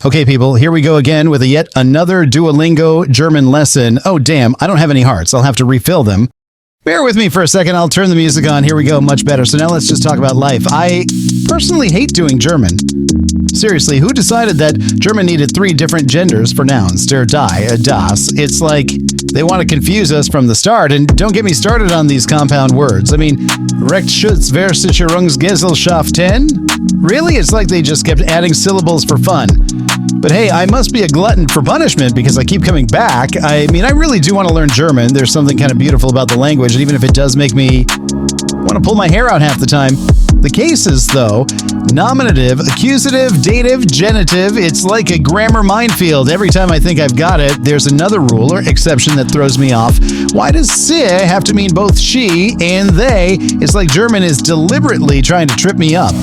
Okay, people, here we go again with yet another Duolingo German lesson. Oh, damn, I don't have any hearts. I'll have to refill them. Bear with me for a second. I'll turn the music on. Here we go. Much better. So now let's just talk about life. I personally hate doing German. Seriously, who decided that German needed 3 different genders for nouns? Der, die, das. It's like they want to confuse us from the start. And don't get me started on these compound words. I mean, Rechtsschutzversicherungsgesellschaften? Really? It's like they just kept adding syllables for fun. But hey, I must be a glutton for punishment because I keep coming back. I mean, I really do want to learn German. There's something kind of beautiful about the language, and even if it does make me want to pull my hair out half the time. The cases, though, nominative, accusative, dative, genitive, it's like a grammar minefield. Every time I think I've got it, there's another rule or exception that throws me off. Why does sie have to mean both she and they? It's like German is deliberately trying to trip me up.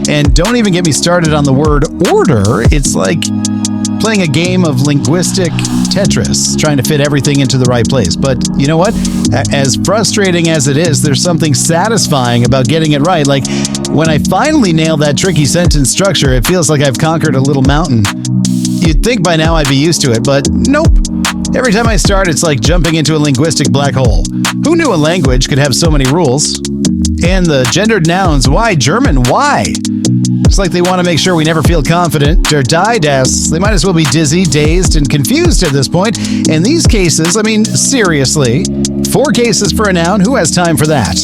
And don't even get me started on the word order. It's like playing a game of linguistic Tetris, trying to fit everything into the right place. But you know what? As frustrating as it is, there's something satisfying about getting it right. Like when I finally nail that tricky sentence structure, it feels like I've conquered a little mountain. You'd think by now I'd be used to it, but nope. Every time I start, it's like jumping into a linguistic black hole. Who knew a language could have so many rules? And the gendered nouns, why German? Why? It's like they want to make sure we never feel confident. Der, die, das. They might as well be dizzy, dazed, and confused at this point. In these cases, I mean, seriously, 4 cases for a noun, who has time for that?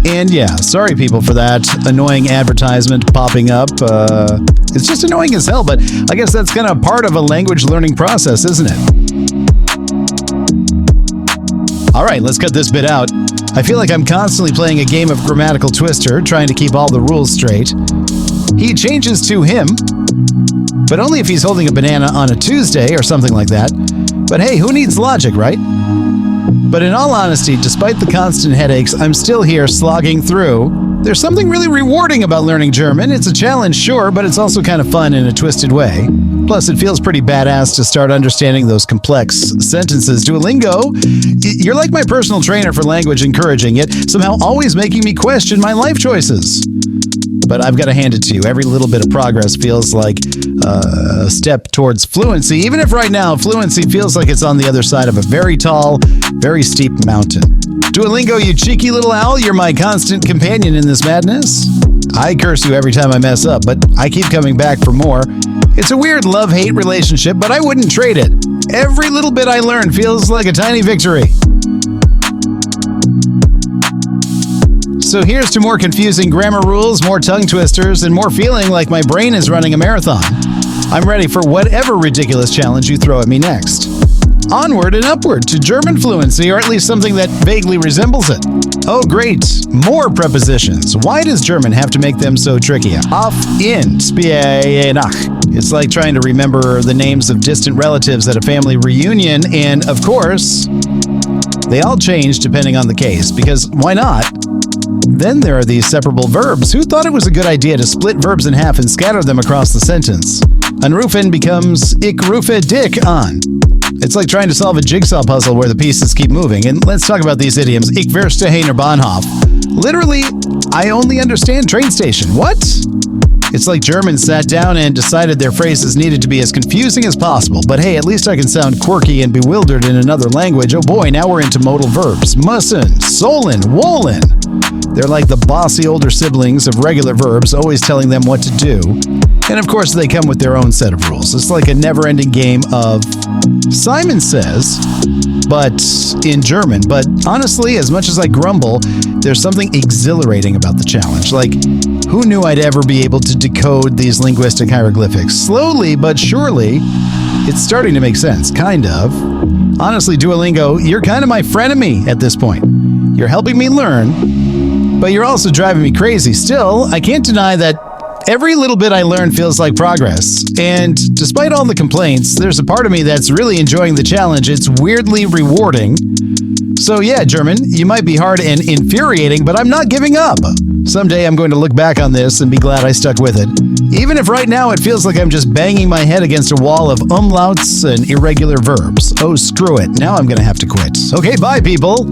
And yeah, sorry people for that annoying advertisement popping up. It's just annoying as hell, but I guess that's kind of part of a language learning process, isn't it? All right, let's cut this bit out. I feel like I'm constantly playing a game of grammatical twister, trying to keep all the rules straight. He changes to him, but only if he's holding a banana on a Tuesday or something like that. But hey, who needs logic, right? But in all honesty, despite the constant headaches, I'm still here slogging through. There's something really rewarding about learning German. It's a challenge, sure, but it's also kind of fun in a twisted way. Plus, it feels pretty badass to start understanding those complex sentences. Duolingo, you're like my personal trainer for language, encouraging it, somehow always making me question my life choices. But I've got to hand it to you. Every little bit of progress feels like a step towards fluency, even if right now fluency feels like it's on the other side of a very tall, very steep mountain. Duolingo, you cheeky little owl, you're my constant companion in this madness. I curse you every time I mess up, but I keep coming back for more. It's a weird love-hate relationship, but I wouldn't trade it. Every little bit I learn feels like a tiny victory. So here's to more confusing grammar rules, more tongue twisters, and more feeling like my brain is running a marathon. I'm ready for whatever ridiculous challenge you throw at me next. Onward and upward to German fluency, or at least something that vaguely resembles it. Oh great, more prepositions. Why does German have to make them so tricky? Auf, in, spie, nach. It's like trying to remember the names of distant relatives at a family reunion, and of course, they all change depending on the case, because why not? Then there are these separable verbs. Who thought it was a good idea to split verbs in half and scatter them across the sentence? Anrufen becomes ich rufe dich an. It's like trying to solve a jigsaw puzzle where the pieces keep moving. And let's talk about these idioms. Ich verstehe nur Bahnhof. Literally, I only understand train station. What? It's like Germans sat down and decided their phrases needed to be as confusing as possible. But hey, at least I can sound quirky and bewildered in another language. Oh boy, now we're into modal verbs. Müssen, sollen, wollen. They're like the bossy older siblings of regular verbs, always telling them what to do. And of course, they come with their own set of rules. It's like a never-ending game of Simon Says, but in German. But honestly, as much as I grumble, there's something exhilarating about the challenge. Like, who knew I'd ever be able to decode these linguistic hieroglyphics? Slowly but surely, it's starting to make sense, kind of. Honestly, Duolingo, you're kind of my frenemy at this point. You're helping me learn, but you're also driving me crazy. Still, I can't deny that every little bit I learn feels like progress. And despite all the complaints, there's a part of me that's really enjoying the challenge. It's weirdly rewarding. So yeah, German, you might be hard and infuriating, but I'm not giving up. Someday I'm going to look back on this and be glad I stuck with it. Even if right now it feels like I'm just banging my head against a wall of umlauts and irregular verbs. Oh, screw it. Now I'm going to have to quit. Okay, bye, people.